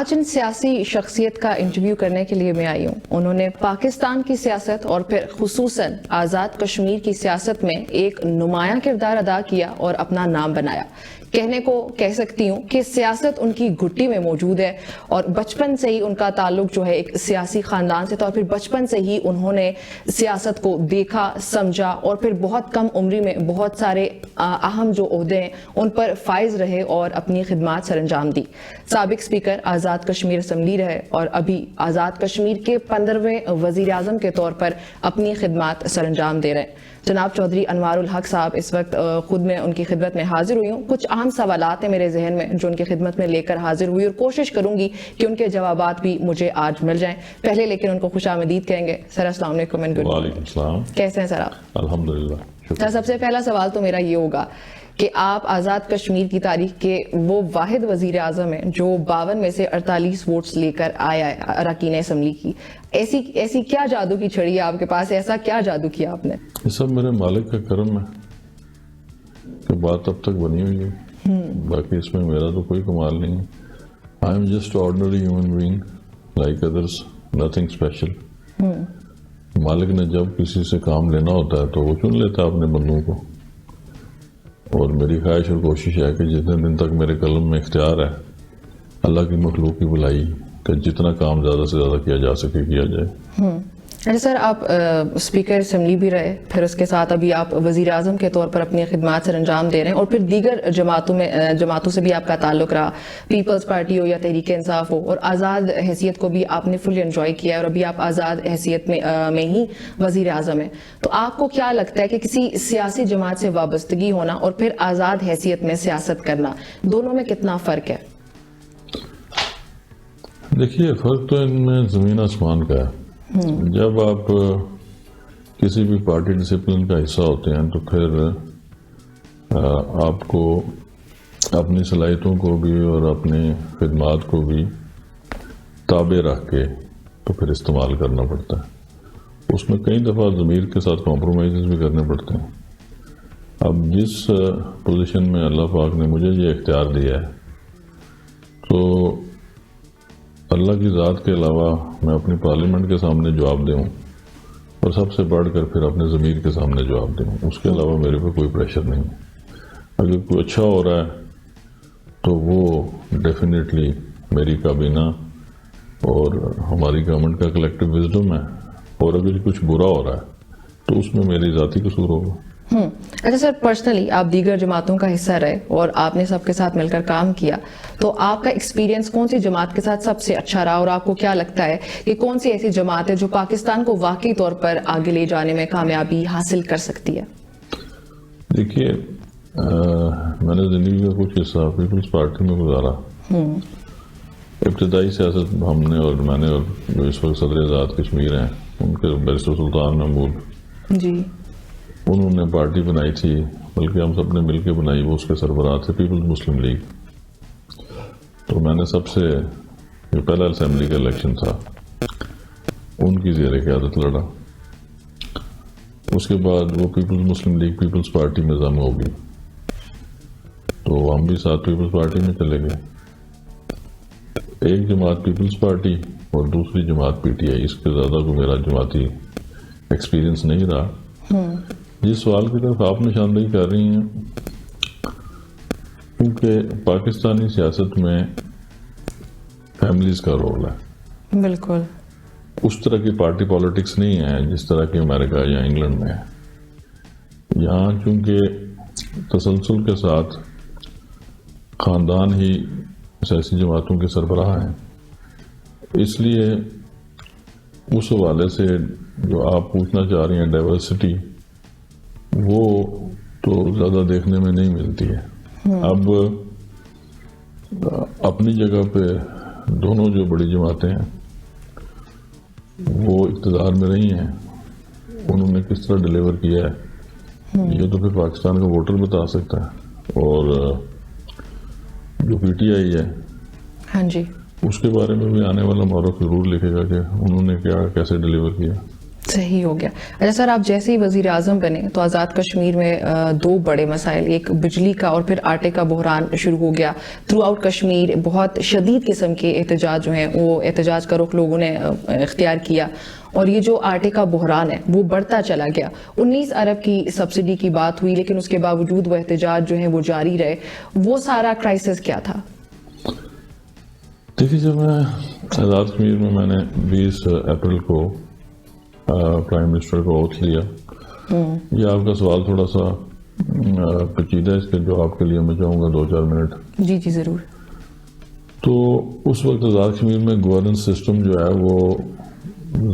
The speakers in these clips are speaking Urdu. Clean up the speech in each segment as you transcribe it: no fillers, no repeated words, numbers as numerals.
آج ان سیاسی شخصیت کا انٹرویو کرنے کے لیے میں آئی ہوں. انہوں نے پاکستان کی سیاست اور پھر خصوصاً آزاد کشمیر کی سیاست میں ایک نمایاں کردار ادا کیا اور اپنا نام بنایا. کہنے کو کہہ سکتی ہوں کہ سیاست ان کی گھٹی میں موجود ہے اور بچپن سے ہی ان کا تعلق جو ہے ایک سیاسی خاندان سے تھا اور پھر بچپن سے ہی انہوں نے سیاست کو دیکھا, سمجھا اور پھر بہت کم عمری میں بہت سارے اہم جو عہدے ہیں ان پر فائز رہے اور اپنی خدمات سر انجام دی. سابق اسپیکر آزاد کشمیر اسمبلی رہے اور ابھی آزاد کشمیر کے 15ویں وزیر اعظم کے طور پر اپنی خدمات سر انجام دے رہے ہیں. جناب چودھری انوار الحق صاحب اس وقت خود میں ان کی خدمت میں حاضر ہوئی ہوں. کچھ اہم سوالات ہیں میرے ذہن میں جو ان کی خدمت میں لے کر حاضر ہوئی اور کوشش کروں گی کہ ان کے جوابات بھی مجھے آج مل جائیں. پہلے لیکن ان کو خوش آمدید کہیں گے. سر السلام علیکم. وعلیکم السلام. کیسے ہیں سر آپ؟ الحمدللہ. سر سب سے پہلا سوال تو میرا یہ ہوگا کہ آپ آزاد کشمیر کی تاریخ کے وہ واحد وزیر اعظم ہیں جو 52 میں سے 48 ووٹس لے کر آیا ہے اراکین اسمبلی کی. ایسی کیا جادو کی چھڑی ہے آپ کے پاس؟ ایسا کیا جادو کیا آپ نے؟ یہ سب میرے مالک کا کرم ہے کہ بات اب تک بنی ہوئی ہے. باقی اس میں میرا تو کوئی کمال نہیں ہے. I am just ordinary human being like others, nothing special. مالک نے جب کسی سے کام لینا ہوتا ہے تو وہ چن لیتا ہے اپنے بندوں کو, اور میری خواہش اور کوشش ہے کہ جتنے دن تک میرے قلم میں اختیار ہے اللہ کی مخلوق کی بھلائی کہ جتنا کام زیادہ سے زیادہ کیا جا سکے کیا جائے. اچھا سر, آپ اسپیکر اسمبلی بھی رہے, پھر اس کے ساتھ ابھی آپ وزیر اعظم کے طور پر اپنی خدمات سر انجام دے رہے ہیں اور پھر دیگر جماعتوں سے بھی آپ کا تعلق رہا, پیپلز پارٹی ہو یا تحریک انصاف ہو, اور آزاد حیثیت کو بھی آپ نے فلی انجوائے کیا ہے اور ابھی آپ آزاد حیثیت میں ہی وزیر اعظم ہیں. تو آپ کو کیا لگتا ہے کہ کسی سیاسی جماعت سے وابستگی ہونا اور پھر آزاد حیثیت میں سیاست کرنا, دونوں میں کتنا فرق ہے؟ دیکھیے, فرق تو ان میں زمین آسمان کا ہے. جب آپ کسی بھی پارٹی ڈسپلن کا حصہ ہوتے ہیں تو پھر آپ کو اپنی صلاحیتوں کو بھی اور اپنی خدمات کو بھی تابع رکھ کے تو پھر استعمال کرنا پڑتا ہے. اس میں کئی دفعہ ضمیر کے ساتھ کمپرومائزز بھی کرنے پڑتے ہیں. اب جس پوزیشن میں اللہ پاک نے مجھے یہ اختیار دیا ہے تو اللہ کی ذات کے علاوہ میں اپنی پارلیمنٹ کے سامنے جواب دوں اور سب سے بڑھ کر پھر اپنے ضمیر کے سامنے جواب دوں. اس کے علاوہ میرے پہ کوئی پریشر نہیں. اگر کوئی اچھا ہو رہا ہے تو وہ ڈیفینیٹلی میری کابینہ اور ہماری گورنمنٹ کا کلیکٹیو وزڈم ہے, اور اگر کچھ برا ہو رہا ہے تو اس میں میری ذاتی قصور ہوگا. اچھا سر, پرسنلی آپ دیگر جماعتوں کا حصہ رہے اور آپ نے سب کے ساتھ مل کر کام کیا, تو آپ کا ایکسپیرینس کون سی جماعت کے ساتھ سب سے اچھا رہا اور آپ کو کیا لگتا ہے کہ کون سی ایسی جماعت ہے جو پاکستان کو واقعی طور پر آگے لے جانے میں کامیابی حاصل کر سکتی ہے؟ دیکھیے, میں نے زندگی کا کچھ حصہ پیپلز پارٹی میں گزارا. ابتدائی سیاست ہم نے اور میں نے اور جو اس وقت صدر آزاد کشمیر ہیں ان کے بیرسٹر سلطان محمود جی, انہوں نے پارٹی بنائی تھی, بلکہ ہم سب نے مل کے بنائی. وہ اس کے سربراہ تھے پیپلز مسلم لیگ. تو میں نے سب سے جو پہلا اسمبلی کا الیکشن تھا ان کی زیر قیادت لڑا. اس کے بعد وہ پیپلز مسلم لیگ پیپلز پارٹی میں ضم ہو گئی, تو ہم بھی ساتھ پیپلز پارٹی میں چلے گئے. ایک جماعت پیپلز پارٹی اور دوسری جماعت پی ٹی آئی. اس کے زیادہ کو میرا جماعتی ایکسپیرینس نہیں رہا. جس سوال کی طرف آپ نشاندہی کر رہی ہیں, کیونکہ پاکستانی سیاست میں فیملیز کا رول ہے. بالکل اس طرح کی پارٹی پالیٹکس نہیں ہے جس طرح کی امریکہ یا انگلینڈ میں ہے. یہاں چونکہ تسلسل کے ساتھ خاندان ہی سیاسی جماعتوں کے سربراہ ہیں, اس لیے اس حوالے سے جو آپ پوچھنا چاہ رہی ہیں ڈائیورسٹی, وہ تو زیادہ دیکھنے میں نہیں ملتی ہے. اب اپنی جگہ پہ دونوں جو بڑی جماعتیں ہیں وہ اقتدار میں رہی ہیں, انہوں نے کس طرح ڈیلیور کیا ہے یہ تو پھر پاکستان کا ووٹر بتا سکتا ہے. اور جو پی ٹی آئی ہے ہاں جی, اس کے بارے میں بھی آنے والا مورخ ضرور لکھے گا کہ انہوں نے کیا کیسے ڈیلیور کیا. صحیح ہو گیا. اچھا سر، آپ جیسے ہی وزیر اعظم بنے تو آزاد کشمیر میں دو بڑے مسائل، ایک بجلی کا اور پھر آٹے کا بحران شروع ہو گیا. تھرو آؤٹ کشمیر بہت شدید قسم کے احتجاج جو ہیں وہ احتجاج کا رخ لوگوں نے اختیار کیا، اور یہ جو آٹے کا بحران ہے وہ بڑھتا چلا گیا. 19 ارب کی سبسڈی کی بات ہوئی، لیکن اس کے باوجود وہ احتجاج جو ہیں وہ جاری رہے. وہ سارا کرائسس کیا تھا؟ دیکھیے، جب میں آزاد کشمیر میں نے 20 اپریل کو پرائم منسٹر کو اوتھ لیا. یہ آپ کا سوال تھوڑا سا پیچیدہ ہے، اس کے جواب کے لیے میں چاہوں گا 2-4 منٹ. جی جی ضرور. تو اس وقت آزاد کشمیر میں گورننس سسٹم جو ہے وہ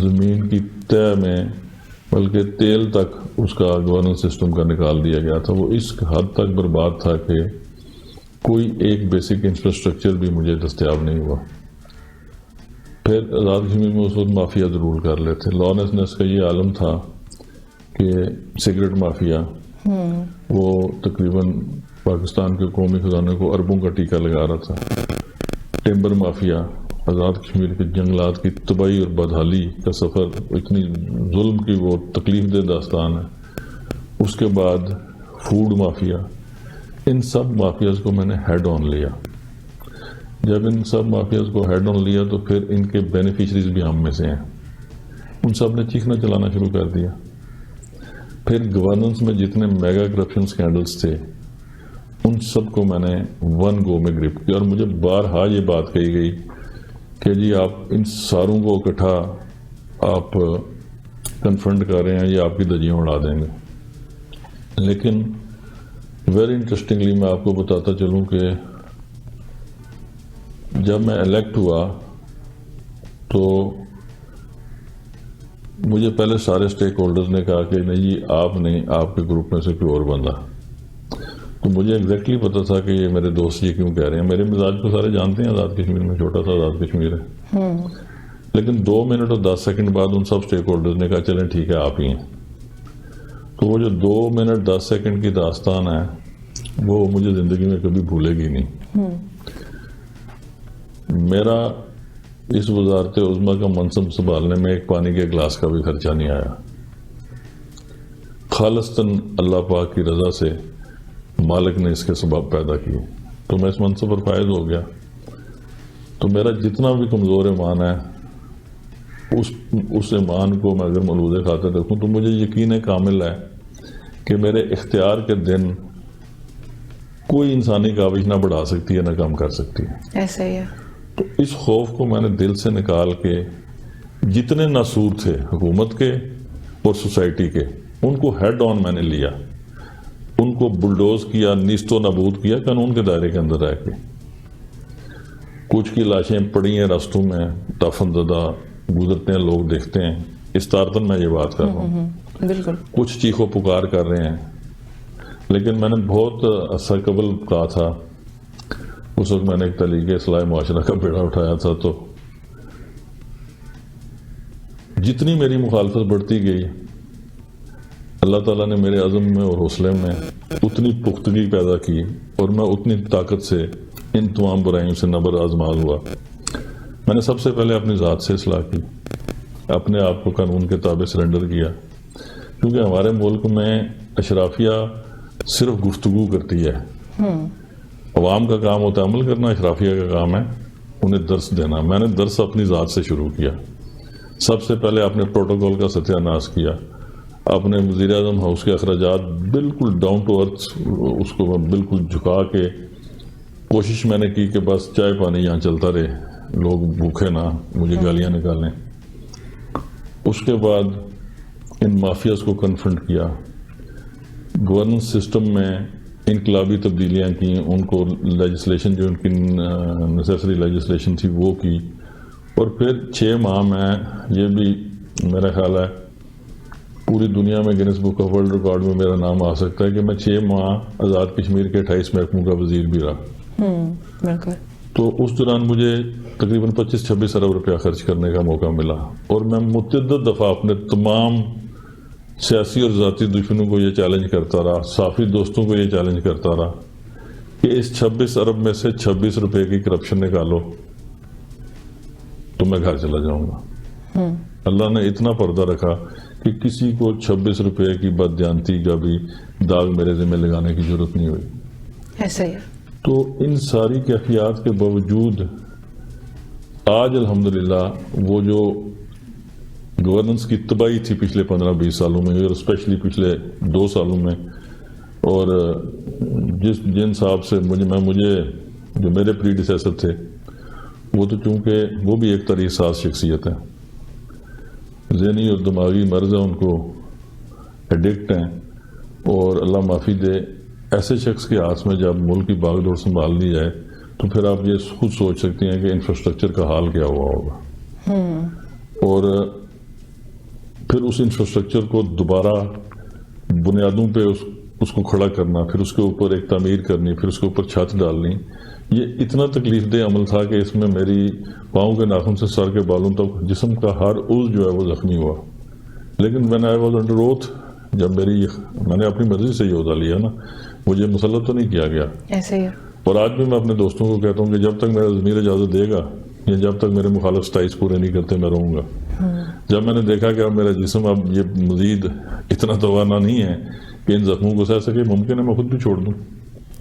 زمین کی تہ میں، بلکہ تیل تک اس کا گورننس سسٹم کا نکال دیا گیا تھا. وہ اس حد تک برباد تھا کہ کوئی ایک بیسک انفراسٹرکچر بھی مجھے دستیاب نہیں ہوا. پھر آزاد کشمیر میں اس وقت مافیا ضرور کر لیتے. لانسنس کا یہ عالم تھا کہ سگریٹ مافیا وہ تقریباً پاکستان کے قومی خزانے کو اربوں کا ٹیکہ لگا رہا تھا. ٹمبر مافیا، آزاد کشمیر کے جنگلات کی تباہی اور بدحالی کا سفر، اتنی ظلم کی وہ تکلیف دہ داستان ہے. اس کے بعد فوڈ مافیا. ان سب مافیاز کو میں نے ہیڈ آن لیا. جب ان سب مافیاز کو ہیڈ آن لیا تو پھر ان کے بینیفیشریز بھی ہم میں سے ہیں. ان سب نے چیخنا چلانا شروع کر دیا. پھر گورننس میں جتنے میگا کرپشن سکینڈلز تھے ان سب کو میں نے ون گو میں گرپ کیا. اور مجھے بارہا یہ بات کہی گئی کہ جی آپ ان ساروں کو اکٹھا آپ کنفرنٹ کر رہے ہیں، یہ آپ کی دھجیاں اڑا دیں گے. لیکن ویری انٹرسٹنگلی میں آپ کو بتاتا چلوں کہ جب میں الیکٹ ہوا تو مجھے پہلے سارے سٹیک ہولڈرز نے کہا کہ نہیں جی آپ نہیں، آپ کے گروپ میں سے کوئی اور بندہ. تو مجھے ایگزیکٹلی پتا تھا کہ یہ میرے دوست یہ کیوں کہہ رہے ہیں. میرے مزاج کو سارے جانتے ہیں، آزاد کشمیر میں چھوٹا سا آزاد کشمیر ہے. لیکن 2 منٹ اور 10 سیکنڈ بعد ان سب سٹیک ہولڈرز نے کہا چلیں ٹھیک ہے آپ ہی ہیں. تو وہ جو 2 منٹ 10 سیکنڈ کی داستان ہے وہ مجھے زندگی میں کبھی بھولے گی نہیں. میرا اس وزارت عظمیٰ کا منصب سنبھالنے میں ایک پانی کے گلاس کا بھی خرچہ نہیں آیا. خالصتاً اللہ پاک کی رضا سے مالک نے اس کے سبب پیدا کیے تو میں اس منصب پر فائز ہو گیا. تو میرا جتنا بھی کمزور ایمان ہے اس ایمان کو میں اگر ملحوظ خاطر رکھوں تو مجھے یقین کامل ہے کہ میرے اختیار کے دن کوئی انسانی کاوش نہ بڑھا سکتی ہے نہ کم کر سکتی ہے. ایسا ہی ہے. تو اس خوف کو میں نے دل سے نکال کے جتنے ناسور تھے حکومت کے اور سوسائٹی کے ان کو ہیڈ آن میں نے لیا، ان کو بلڈوز کیا، نیست و نابود کیا قانون کے دائرے کے اندر رہ کے. کچھ کی لاشیں پڑی ہیں راستوں میں، دفن زدہ گزرتے ہیں، لوگ دیکھتے ہیں. استارتن میں یہ بات کر رہا ہوں. بالکل. کچھ چیخ و پکار کر رہے ہیں. لیکن میں نے بہت عرصہ قبل کہا تھا، اس وقت میں نے ایک تحریک اصلاح معاشرہ کا بیڑا اٹھایا تھا، تو جتنی میری مخالفت بڑھتی گئی اللہ تعالیٰ نے میرے عزم میں اور حوصلے میں اتنی پختگی پیدا کی اور میں اتنی طاقت سے ان تمام برائیوں سے نبر آزماز ہوا. میں نے سب سے پہلے اپنی ذات سے اصلاح کی، اپنے آپ کو قانون کے تابع سرنڈر کیا. کیونکہ ہمارے ملک میں اشرافیہ صرف گفتگو کرتی ہے، عوام کا کام ہوتا ہے عمل کرنا، اشرافیہ کا کام ہے انہیں درس دینا. میں نے درس اپنی ذات سے شروع کیا. سب سے پہلے اپنے پروٹوکول کا ستیہ ناش کیا. اپنے وزیر اعظم ہاؤس کے اخراجات بالکل ڈاؤن ٹو ارتھ، اس کو بالکل جھکا کے کوشش میں نے کی کہ بس چائے پانی یہاں چلتا رہے، لوگ بھوکے نہ مجھے گالیاں نکالیں. اس کے بعد ان مافیاز کو کنفرنٹ کیا، گورننس سسٹم میں انقلابی تبدیلیاں کی، ان کو لیجسلیشن جو ان کی نیسیسری لیجسلیشن تھی وہ کی. اور پھر 6 ماہ میں یہ بھی میرا خیال ہے پوری دنیا میں grains book of world record میں میرا نام آ سکتا ہے کہ میں 6 ماہ آزاد کشمیر کے 28 محکموں کا وزیر بھی رہا. بالکل. تو اس دوران مجھے تقریباً 25-26 ارب روپیہ خرچ کرنے کا موقع ملا. اور میں متعدد دفعہ اپنے تمام سیاسی اور ذاتی دشمنوں کو یہ چیلنج کرتا رہا، صافی دوستوں کو یہ چیلنج کرتا رہا کہ اس 26 ارب میں سے 26 روپے کی کرپشن نکالو تو میں گھر چلا جاؤں گا. اللہ نے اتنا پردہ رکھا کہ کسی کو 26 روپے کی بددیانتی کا بھی داغ میرے ذمہ لگانے کی ضرورت نہیں ہوئی. ایسا ہی ہے. تو ان ساری کیفیات کے باوجود آج الحمدللہ وہ جو گورننس کی تباہی تھی پچھلے 15-20 سالوں میں اور اسپیشلی پچھلے 2 سالوں میں، اور جن صاحب سے مجھے جو میرے پریڈیسیسر تھے وہ تو چونکہ وہ بھی ایک طرح ساز شخصیت ہے، ذہنی اور دماغی مرض ہے، ان کو ایڈکٹ ہیں، اور اللہ معافی دے ایسے شخص کے ہاتھ میں جب ملک کی باغ دوڑ سنبھال لی جائے تو پھر آپ یہ خود سوچ سکتے ہیں کہ انفراسٹرکچر کا حال کیا ہوا ہوگا. اور پھر اس انفراسٹرکچر کو دوبارہ بنیادوں پہ اس کو کھڑا کرنا، پھر اس کے اوپر ایک تعمیر کرنی، پھر اس کے اوپر چھت ڈالنی، یہ اتنا تکلیف دہ عمل تھا کہ اس میں میری پاؤں کے ناخن سے سر کے بالوں تک جسم کا ہر عضو جو ہے وہ زخمی ہوا. لیکن when I was under oath، جب میں نے اپنی مرضی سے یہ عہدہ لیا نا، مجھے مسلط تو نہیں کیا گیا. ایسے ہی. اور آج بھی میں اپنے دوستوں کو کہتا ہوں کہ جب تک میرا ضمیر اجازت دے گا یا جب تک میرے مخالف سٹائز پورے نہیں کرتے میں رہوں گا. جب میں نے دیکھا کہ اب میرا جسم اب یہ مزید اتنا توانا نہیں ہے کہ ان زخموں کو سہ سکے، ممکن ہے میں خود بھی چھوڑ دوں.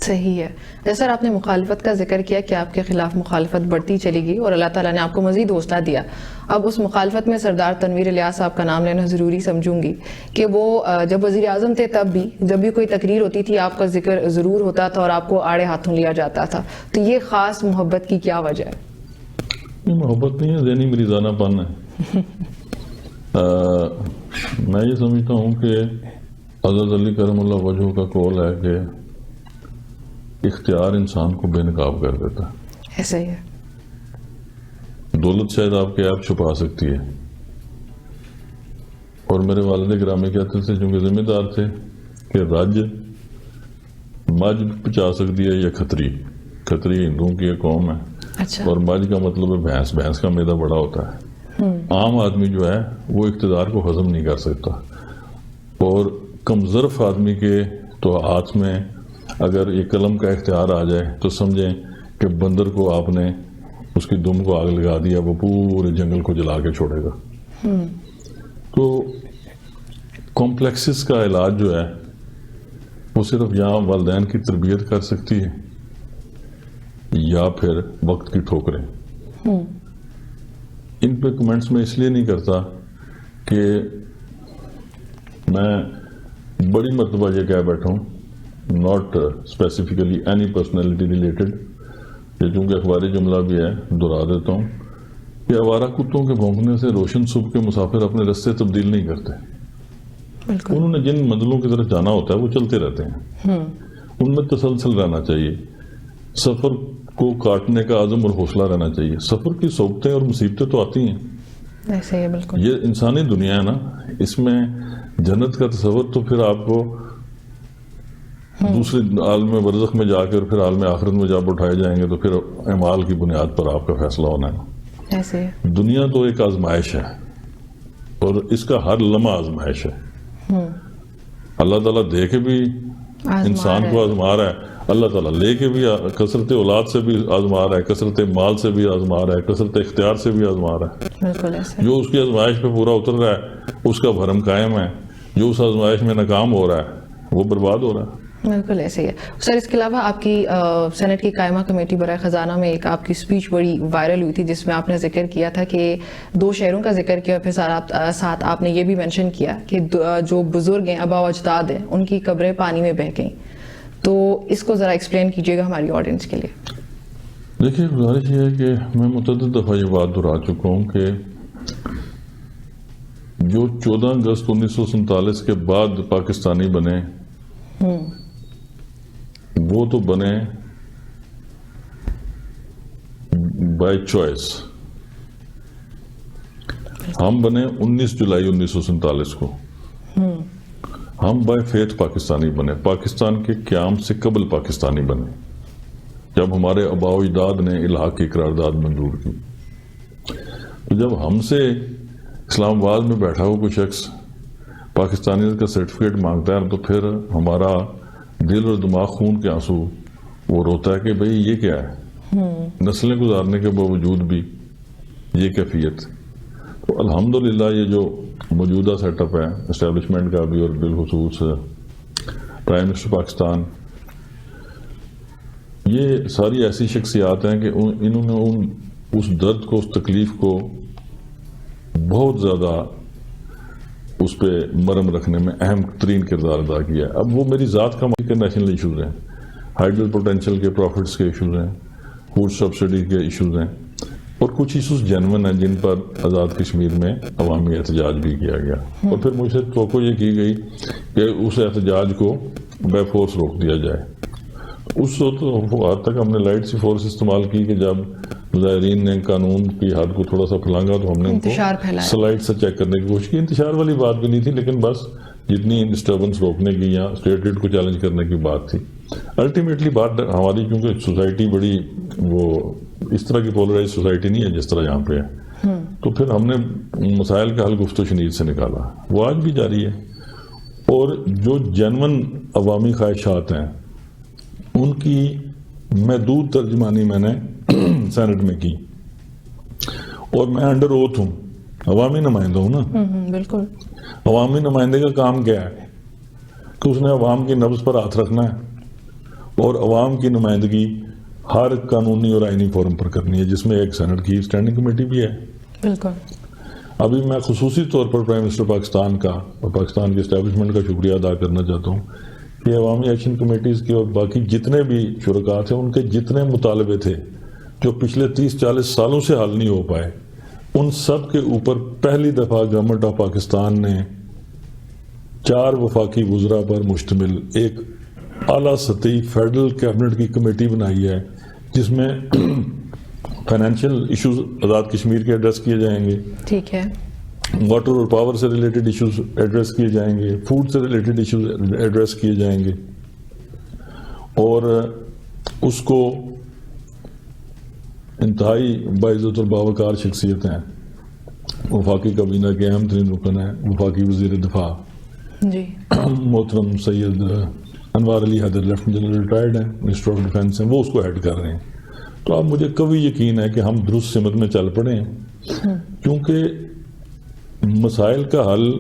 صحیح ہے. سر آپ نے مخالفت کا ذکر کیا کہ آپ کے خلاف مخالفت بڑھتی چلی گئی اور اللہ تعالیٰ نے آپ کو مزید حوصلہ دیا. اب اس مخالفت میں سردار تنویر الیاس صاحب کا نام لینا ضروری سمجھوں گی کہ وہ جب وزیر اعظم تھے تب بھی جب بھی کوئی تقریر ہوتی تھی آپ کا ذکر ضرور ہوتا تھا اور آپ کو آڑے ہاتھوں لیا جاتا تھا. تو یہ خاص محبت کی کیا وجہ ہے؟ یہ محبت نہیں ہے، ذہنی مریضانہ پن ہے. میں یہ سمجھتا ہوں کہ حضرت علی کرم اللہ وجہہ کا قول ہے کہ اختیار انسان کو بے نقاب کر دیتا ہے. ایسا ہی ہے. دولت شاید آپ کے عیب چھپا سکتی ہے، اور میرے والد گرامی کہتے تھے چونکہ ذمہ دار تھے کہ رج مجھ پچا سکتی ہے یا کھتری ہندوؤں کی ایک قوم ہے. اچھا. اور مجھ کا مطلب ہے بھینس کا میدا بڑا ہوتا ہے. عام آدمی جو ہے وہ اقتدار کو ہضم نہیں کر سکتا، اور کمظرف آدمی کے تو ہاتھ میں اگر یہ قلم کا اختیار آ جائے تو سمجھیں کہ بندر کو آپ نے اس کی دم کو آگ لگا دیا، وہ پورے جنگل کو جلا کے چھوڑے گا. تو کمپلیکسز کا علاج جو ہے وہ صرف یہاں والدین کی تربیت کر سکتی ہے یا پھر وقت کی ٹھوکریں. ان پہ کمنٹس میں اس لیے نہیں کرتا کہ میں بڑی مرتبہ یہ کہہ بیٹھا ہوں، not specifically any personality related, یہ چونکہ اخباری جملہ بھی ہے دہرا دیتا ہوں کہ آوارہ کتوں کے بھونکنے سے روشن صبح کے مسافر اپنے رستے تبدیل نہیں کرتے. انہوں نے جن منزلوں کی طرف جانا ہوتا ہے وہ چلتے رہتے ہیں، ان میں تسلسل رہنا چاہیے، سفر کو کاٹنے کا عزم اور حوصلہ رہنا چاہیے. سفر کی صعوبتیں اور مصیبتیں تو آتی ہیں، ایسے ہی بالکل. یہ انسانی دنیا ہے نا، اس میں جنت کا تصور تو پھر آپ کو دوسرے عالم برزخ میں جا کے اور پھر عالم آخرت میں جب اٹھائے جائیں گے تو پھر اعمال کی بنیاد پر آپ کا فیصلہ ہونا ہے. ایسے دنیا تو ایک آزمائش ہے اور اس کا ہر لمحہ آزمائش ہے. اللہ تعالیٰ دے کے بھی انسان کو آزما رہا ہے، اللہ تعالیٰ لے کے بھی کثرت اولاد سے بھی آزما رہا ہے، کثرت مال سے بھی آزما رہا ہے، کثرت اختیار سے بھی آزما رہا ہے. بالکل ایسے. جو اس کی آزمائش پہ پورا اتر رہا ہے اس کا بھرم قائم ہے، جو اس آزمائش میں ناکام ہو رہا ہے وہ برباد ہو رہا ہے. بالکل ایسے ہی ہے. سر اس کے علاوہ آپ کی سینٹ کی قائمہ کمیٹی برائے خزانہ میں ایک آپ کی اسپیچ بڑی وائرل ہوئی تھی جس میں آپ نے ذکر کیا تھا کہ 2 شہروں کا ذکر کیا، پھر ساتھ آپ نے یہ بھی مینشن کیا کہ جو بزرگ ہیں، آباء و اجداد ہیں، ان کی قبریں پانی میں بہہ گئیں. تو اس کو ذرا ایکسپلین کیجیے گا ہماری آڈینس کے لیے. دیکھیے گزارش یہ ہے کہ میں متعدد دفعہ یہ بات دہرا چکا ہوں کہ جو 14 اگست 1947 کے بعد پاکستانی بنے وہ تو بنے بائی چوائس. ہم بنے 19 جولائی 1947 کو. ہم بائی فیتھ پاکستانی بنے، پاکستان کے قیام سے قبل پاکستانی بنے جب ہمارے آباء و اجداد نے الحاق کی قرارداد منظور کی. تو جب ہم سے اسلام آباد میں بیٹھا ہوا کوئی شخص پاکستانیت کا سرٹیفکیٹ مانگتا ہے تو پھر ہمارا دل اور دماغ خون کے آنسو وہ روتا ہے کہ بھئی یہ کیا ہے، نسلیں گزارنے کے باوجود بھی یہ کیفیت. تو الحمدللہ یہ جو موجودہ سیٹ اپ ہے اسٹیبلشمنٹ کا بھی، اور بالخصوص پرائم منسٹر پاکستان، یہ ساری ایسی شخصیات ہیں کہ انہوں نے اس درد کو، اس تکلیف کو بہت زیادہ اس پہ مرہم رکھنے میں اہم ترین کردار ادا کیا ہے۔ اب وہ میری ذات کا کے نیشنل ایشوز ہیں، ہائیڈل پوٹینشیل کے پروفٹس کے ایشوز ہیں، فوڈ سبسڈی کے ایشوز ہیں، اور کچھ ایشوز جینون ہیں جن پر آزاد کشمیر میں عوامی احتجاج بھی کیا گیا، اور پھر مجھ سے توقع یہ کی گئی کہ اس احتجاج کو بے فورس روک دیا جائے۔ اس حد تک ہم نے لائٹ سی فورس استعمال کی کہ جب مظاہرین نے قانون کی حد کو تھوڑا سا پھلانگا تو ہم نے ان کو سلائٹ سے چیک کرنے کی کوشش کی۔ انتشار والی بات بھی نہیں تھی، لیکن بس جتنی ڈسٹربنس روکنے کی یا اسٹیٹ ریٹ کو چیلنج کرنے کی بات تھی۔ الٹیمیٹلی بات ہماری، کیونکہ سوسائٹی بڑی وہ اس طرح کی پولرائز سوسائٹی نہیں ہے جس طرح یہاں پہ ہے، تو پھر ہم نے مسائل کا حل گفت و شنید سے نکالا، وہ آج بھی جاری ہے۔ اور جو جینون عوامی خواہشات ہیں ان کی محدود ترجمانی میں نے سینٹ میں کی، اور میں انڈر اوتھ ہوں، عوامی نمائندہ ہوں نا۔ بالکل، عوامی نمائندے کا کام کیا ہے کہ اس نے عوام کی نبض پر ہاتھ رکھنا ہے، اور عوام کی نمائندگی ہر قانونی اور آئینی فورم پر کرنی ہے، جس میں ایک سینٹ کی اسٹینڈنگ کمیٹی بھی ہے۔ بالکل، ابھی میں خصوصی طور پر پرائم منسٹر پاکستان کا اور پاکستان کی اسٹیبلشمنٹ کا شکریہ ادا کرنا چاہتا ہوں کہ عوامی ایکشن کمیٹیز کے اور باقی جتنے بھی شرکاء تھے، ان کے جتنے مطالبے تھے جو پچھلے 30-40 سالوں سے حل نہیں ہو پائے، ان سب کے اوپر پہلی دفعہ گورنمنٹ آف پاکستان نے 4 وفاقی وزراء پر مشتمل ایک اعلیٰ سطحی فیڈرل کیبنٹ کی کمیٹی بنائی ہے، جس میں فائنینشیل ایشوز آزاد کشمیر کے ایڈریس کیے جائیں گے، ٹھیک ہے، واٹر اور پاور سے ریلیٹڈ ایشوز ایڈریس کیے جائیں گے، فوڈ سے ریلیٹڈ ایشوز ایڈریس کیے جائیں گے، اور اس کو انتہائی باعزت اور باوقار شخصیت ہیں، وفاقی کابینہ کے اہم ترین رکن ہیں وفاقی وزیر دفاع جی محترم سید انوار علی حیدر، لیفٹنٹ جنرل ریٹائرڈ ہیں، منسٹر آف ڈیفینس ہیں، وہ اس کو ہیڈ کر رہے ہیں۔ تو اب مجھے کبھی یقین ہے کہ ہم درست سمت میں چل پڑے ہیں، کیونکہ مسائل کا حل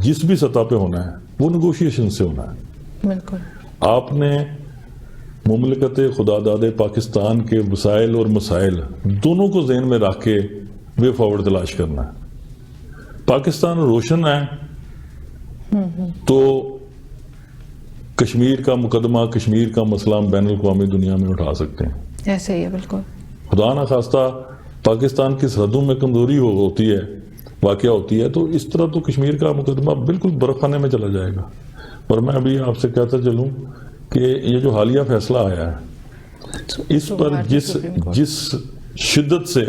جس بھی سطح پہ ہونا ہے وہ نیگوشیشن سے ہونا ہے۔ بالکل، آپ نے مملکت خدا داد پاکستان کے وسائل اور مسائل دونوں کو ذہن میں رکھ کے وے فارورڈ تلاش کرنا ہے۔ پاکستان روشن ہے تو کشمیر کا مقدمہ، کشمیر کا مسئلہ ہم بین الاقوامی دنیا میں اٹھا سکتے ہیں۔ ایسے ہی ہے، بالکل۔ خدا نخواستہ پاکستان کی سرحدوں میں کمزوری ہوتی ہے، واقعہ ہوتی ہے، تو اس طرح تو کشمیر کا مقدمہ بالکل برف خانے میں چلا جائے گا۔ اور میں ابھی آپ سے کہتا چلوں کہ یہ جو حالیہ فیصلہ آیا ہے، اس پر جس شدت سے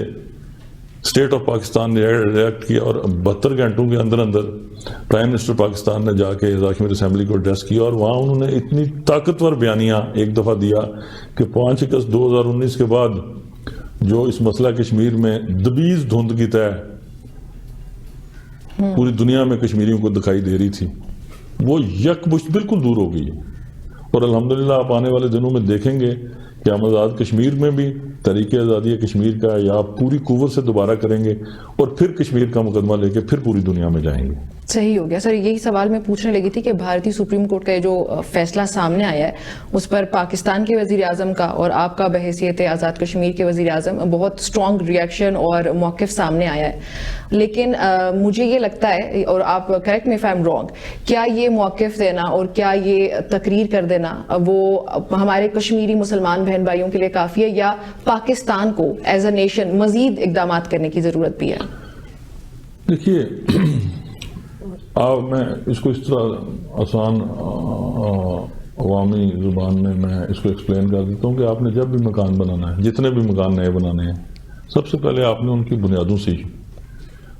اسٹیٹ آف پاکستان نے ریئیکٹ کیا، اور 72 گھنٹوں کے اندر اندر پرائم منسٹر پاکستان نے جا کے کشمیر اسمبلی کو ایڈریس کیا، اور وہاں انہوں نے اتنی طاقتور بیانیہ ایک دفعہ دیا کہ 5 اگست 2019 کے بعد جو اس مسئلہ کشمیر میں دبیز دھند کی طے پوری دنیا میں کشمیریوں کو دکھائی دے رہی تھی، وہ یکمشت بالکل دور ہو گئی۔ اور الحمدللہ آپ آنے والے دنوں میں دیکھیں گے کہ ہم آزاد کشمیر میں بھی تحریک آزادی کشمیر کا یا پوری قوت سے دوبارہ کریں گے، اور پھر کشمیر کا مقدمہ لے کے پھر پوری دنیا میں جائیں گے۔ صحیح ہو گیا سر، یہی سوال میں پوچھنے لگی تھی کہ بھارتی سپریم کورٹ کا یہ جو فیصلہ سامنے آیا ہے اس پر پاکستان کے وزیر اعظم کا اور آپ کا بحیثیت آزاد کشمیر کے وزیر اعظم بہت اسٹرانگ ریئیکشن اور موقف سامنے آیا ہے، لیکن مجھے یہ لگتا ہے، اور آپ correct me if I am wrong, کیا یہ موقف دینا اور کیا یہ تقریر کر دینا وہ ہمارے کشمیری مسلمان بہن بھائیوں کے لیے کافی ہے، یا پاکستان کو ایز اے نیشن مزید اقدامات کرنے کی ضرورت بھی ہے؟ دیکھیے، میں اس کو اس طرح آسان عوامی زبان میں اس کو ایکسپلین کر دیتا ہوں کہ آپ نے جب بھی مکان بنانا ہے، جتنے بھی مکان نئے بنانے ہیں، سب سے پہلے آپ نے ان کی بنیادوں سے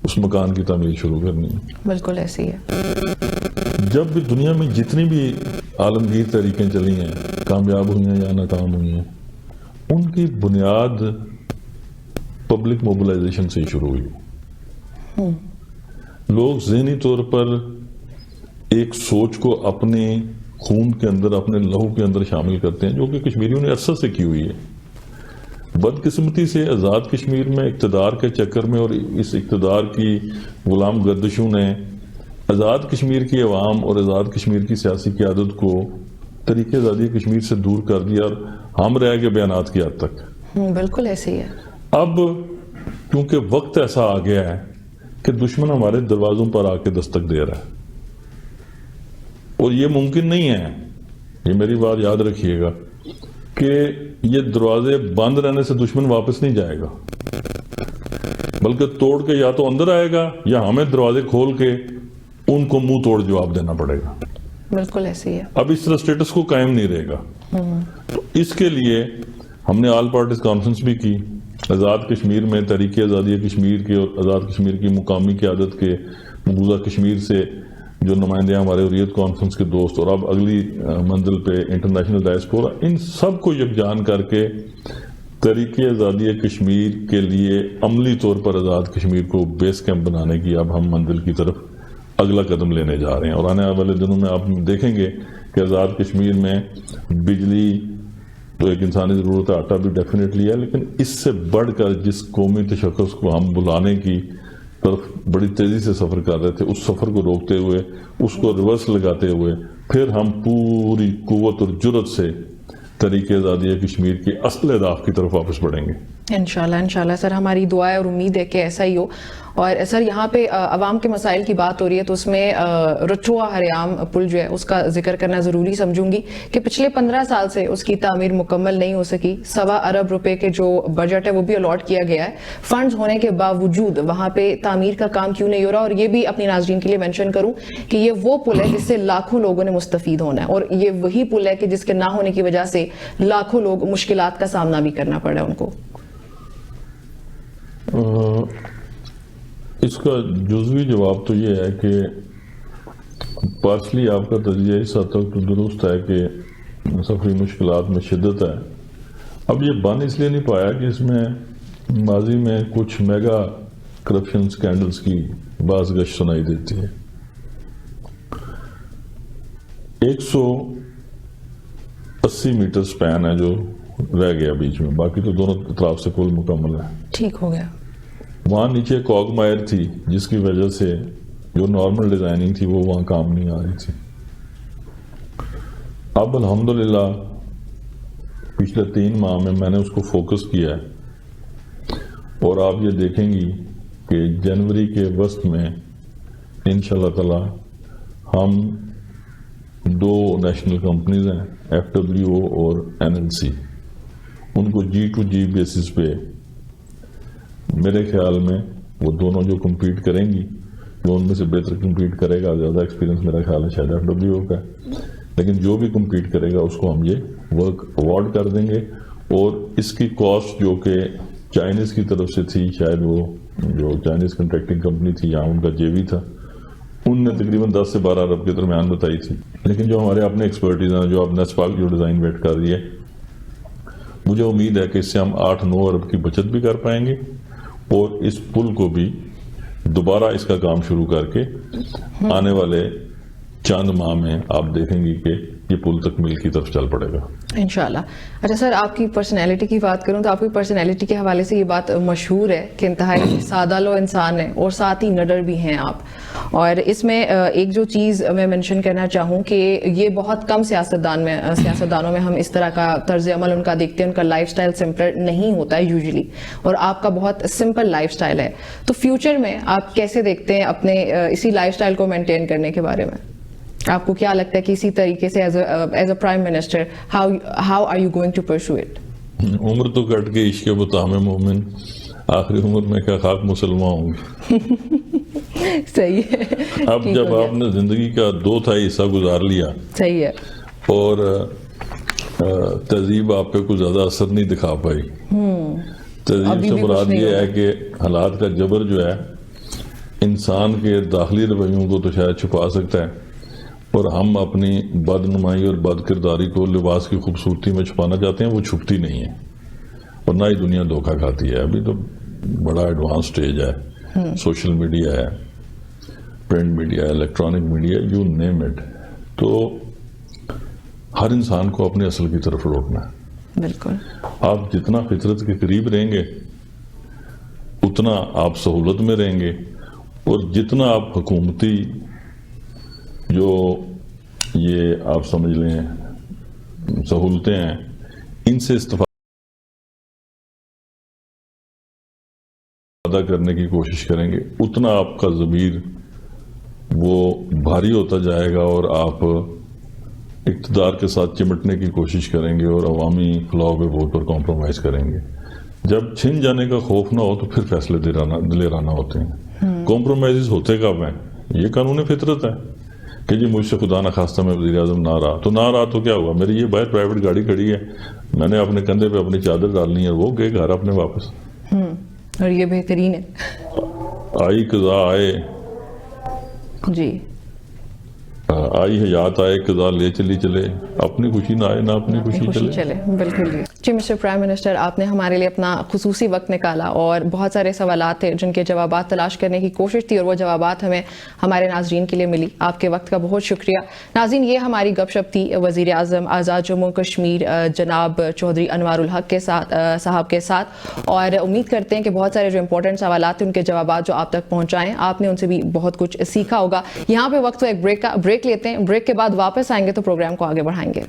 اس مکان کی تعمیر شروع کرنی ہے۔ بالکل ایسے ہی ہے۔ جب بھی دنیا میں جتنی بھی عالمگیر تحریکیں چلی ہیں، کامیاب ہوئی ہیں یا ناکام ہوئی ہیں، ان کی بنیاد پبلک موبلائزیشن سے ہی شروع ہوئی۔ لوگ ذہنی طور پر ایک سوچ کو اپنے خون کے اندر، اپنے لہو کے اندر شامل کرتے ہیں، جو کہ کشمیریوں نے عرصہ سے کی ہوئی ہے۔ بدقسمتی سے آزاد کشمیر میں اقتدار کے چکر میں اور اس اقتدار کی غلام گردشوں نے آزاد کشمیر کی عوام اور آزاد کشمیر کی سیاسی قیادت کو طریقے آزادی کشمیر سے دور کر دیا، اور ہم رہ گئے بیانات کی حد تک۔ بالکل ایسے ہی ہے۔ اب کیونکہ وقت ایسا آ گیا ہے کہ دشمن ہمارے دروازوں پر آ کے دستک دے رہا ہے، اور یہ ممکن نہیں ہے، یہ میری بات یاد رکھیے گا، کہ یہ دروازے بند رہنے سے دشمن واپس نہیں جائے گا، بلکہ توڑ کے یا تو اندر آئے گا یا ہمیں دروازے کھول کے ان کو منہ توڑ جواب دینا پڑے گا۔ بالکل ایسے ہی ہے۔ اب اس طرح سٹیٹس کو قائم نہیں رہے گا۔ تو اس کے لیے ہم نے آل پارٹیز کانفرنس بھی کی، آزاد کشمیر میں تحریک آزادی کشمیر کے اور آزاد کشمیر کی مقامی قیادت کے، مقبوضہ کشمیر سے جو نمائندے ہمارے حریت کانفرنس کے دوست، اور اب اگلی منزل پہ انٹرنیشنل ڈائسپورا، ان سب کو یکجان کر کے تحریک آزادی کشمیر کے لیے عملی طور پر آزاد کشمیر کو بیس کیمپ بنانے کی اب ہم منزل کی طرف اگلا قدم لینے جا رہے ہیں۔ اور آنے والے دنوں میں آپ دیکھیں گے کہ آزاد کشمیر میں بجلی تو ایک انسانی ضرورت ہے، آٹا بھی ڈیفینیٹلی ہے، لیکن اس سے بڑھ کر جس قومی تشخص کو ہم بلانے کی طرف بڑی تیزی سے سفر کر رہے تھے، اس سفر کو روکتے ہوئے، اس کو ریورس لگاتے ہوئے، پھر ہم پوری قوت اور جرت سے تحریک آزادی کشمیر کی اصل اہداف کی طرف واپس بڑھیں گے۔ انشاءاللہ سر، ہماری دعا ہے اور امید ہے کہ ایسا ہی ہو۔ اور سر یہاں پہ عوام کے مسائل کی بات ہو رہی ہے تو اس میں رٹھوا ہریام پل جو ہے اس کا ذکر کرنا ضروری سمجھوں گی کہ پچھلے 15 سال سے اس کی تعمیر مکمل نہیں ہو سکی۔ 1.25 ارب روپے کے جو بجٹ ہے وہ بھی الاٹ کیا گیا ہے، فنڈز ہونے کے باوجود وہاں پہ تعمیر کا کام کیوں نہیں ہو رہا؟ اور یہ بھی اپنی ناظرین کے لیے مینشن کروں کہ یہ وہ پل ہے جس سے لاکھوں لوگوں نے مستفید ہونا ہے، اور یہ وہی پل ہے کہ جس کے نہ ہونے کی وجہ سے لاکھوں لوگ مشکلات کا سامنا بھی کرنا پڑا ہے ان کو۔ اس کا جزوی جواب تو یہ ہے کہ پارشلی آپ کا تجزیہ اس حد تک تو درست ہے کہ سفری مشکلات میں شدت ہے۔ اب یہ بن اس لیے نہیں پایا کہ اس میں ماضی میں کچھ میگا کرپشن سکینڈلز کی باز گشت سنائی دیتی ہے۔ 180 میٹر سپین ہے جو رہ گیا بیچ میں، باقی تو دونوں اطراف سے پل مکمل ہے۔ ٹھیک ہو گیا۔ وہاں نیچے کوگ مائر تھی جس کی وجہ سے جو نارمل ڈیزائننگ تھی وہ وہاں کام نہیں آ رہی تھی۔ اب الحمدللہ پچھلے 3 ماہ میں نے اس کو فوکس کیا ہے، اور آپ یہ دیکھیں گی کہ جنوری کے وسط میں انشاءاللہ تعالی ہم 2 نیشنل کمپنیز ہیں، FWO اور NLC، ان کو G2G بیسس پہ میرے خیال میں وہ دونوں جو کمپیٹ کریں گی، جو ان میں سے بہتر کمپیٹ کرے گا، زیادہ ایکسپیرینس میرا خیال ہے شاید FWO کا، لیکن جو بھی کمپیٹ کرے گا اس کو ہم یہ ورک اوارڈ کر دیں گے۔ اور اس کی کاسٹ جو کہ چائنیز کی طرف سے تھی، شاید وہ جو چائنیز کنٹریکٹنگ کمپنی تھی یا ان کا JV تھا، ان نے تقریباً 10 سے 12 ارب کے درمیان بتائی تھی، لیکن جو ہمارے اپنے ایکسپرٹیز ہیں، جو اب نیسپاک جو ڈیزائن ویٹ کر رہی ہے، مجھے امید ہے کہ اس سے ہم 8-9 ارب کی بچت بھی کر پائیں گے، اور اس پل کو بھی دوبارہ اس کا کام شروع کر کے آنے والے چند ماہ میں آپ دیکھیں گی کہ یہ پل تکمیل کی طرف چل پڑے گا انشاءاللہ۔ اچھا سر، آپ کی پرسنالٹی کی بات کروں تو آپ کی پرسنالٹی کے حوالے سے یہ بات مشہور ہے کہ انتہائی سادہ لو انسان ہیں اور ساتھ ہی نڈر بھی ہیں آپ۔ اور اس میں ایک جو چیز میں منشن کرنا چاہوں کہ یہ بہت کم سیاستدانوں میں ہم اس طرح کا طرز عمل ان کا دیکھتے ہیں، ان کا لائف سٹائل سمپل نہیں ہوتا ہے یوزلی، اور آپ کا بہت سمپل لائف سٹائل ہے۔ تو فیوچر میں آپ کیسے دیکھتے ہیں اپنے اسی لائف سٹائل کو مینٹین کرنے کے بارے میں؟ آپ کو کیا لگتا ہے کہ اسی طریقے سے as a prime minister how are you going to pursue it? عمر تو کٹ کے عشق بطعام مومن، آخری عمر میں کیا خاک مسلمان ہوں گے۔ صحیح ہے۔ اب جب آپ نے زندگی کا 2/3 حصہ گزار لیا، صحیح ہے، اور تہذیب آپ پہ کچھ زیادہ اثر نہیں دکھا پائی، تہذیب سے مراد یہ ہے کہ حالات کا جبر جو ہے انسان کے داخلی رویوں کو تو شاید چھپا سکتا ہے، اور ہم اپنی بدنمائی اور بد کرداری کو لباس کی خوبصورتی میں چھپانا چاہتے ہیں، وہ چھپتی نہیں ہے، اور نہ ہی دنیا دھوکہ کھاتی ہے۔ ابھی تو بڑا ایڈوانس سٹیج ہے، سوشل میڈیا ہے، پرنٹ میڈیا ہے، electronic media, you name it. تو ہر انسان کو اپنے اصل کی طرف لوٹنا ہے۔ بالکل. آپ جتنا فطرت کے قریب رہیں گے اتنا آپ سہولت میں رہیں گے، اور جتنا آپ حکومتی جو یہ آپ سمجھ لیں سہولتیں ہیں ان سے استفادہ کرنے کی کوشش کریں گے، اتنا آپ کا ضمیر وہ بھاری ہوتا جائے گا اور آپ اقتدار کے ساتھ چمٹنے کی کوشش کریں گے اور عوامی فلاح و بہبود پر کمپرومائز کریں گے. جب چھن جانے کا خوف نہ ہو تو پھر فیصلے دلیرانہ ہوتے ہیں. کمپرومائز ہوتے کب ہیں؟ یہ قانون فطرت ہے کہ جی مجھ سے خدا نخواستہ میں وزیر اعظم نہ رہا تو کیا ہوا؟ میری یہ باہر پرائیویٹ گاڑی کھڑی ہے، میں نے اپنے کندھے پہ اپنی چادر ڈالنی ہے، وہ گئے گھر اپنے واپس. اور یہ بہترین ہے. آئی قضا آئے، جی آئی حیات آئے قضا لے چلے، اپنی خوشی نہ آئے نہ اپنی خوشی چلے. بالکل جی. مسٹر پرائم منسٹر، آپ نے ہمارے لیے اپنا خصوصی وقت نکالا اور بہت سارے سوالات تھے جن کے جوابات تلاش کرنے کی کوشش تھی، اور وہ جوابات ہمیں ہمارے ناظرین کے لیے ملی. آپ کے وقت کا بہت شکریہ. ناظرین، یہ ہماری گپ شپ تھی وزیر اعظم آزاد جموں کشمیر جناب چودھری انوار الحق کے ساتھ صاحب کے ساتھ، اور امید کرتے ہیں کہ بہت سارے جو امپورٹنٹ سوالات تھے ان کے جوابات جو آپ تک پہنچائیں، آپ نے ان سے بھی بہت کچھ سیکھا ہوگا. یہاں پہ وقت ایک بریک لیتے ہیں، بریک کے بعد واپس آئیں گے تو پروگرام کو آگے بڑھائیں گے.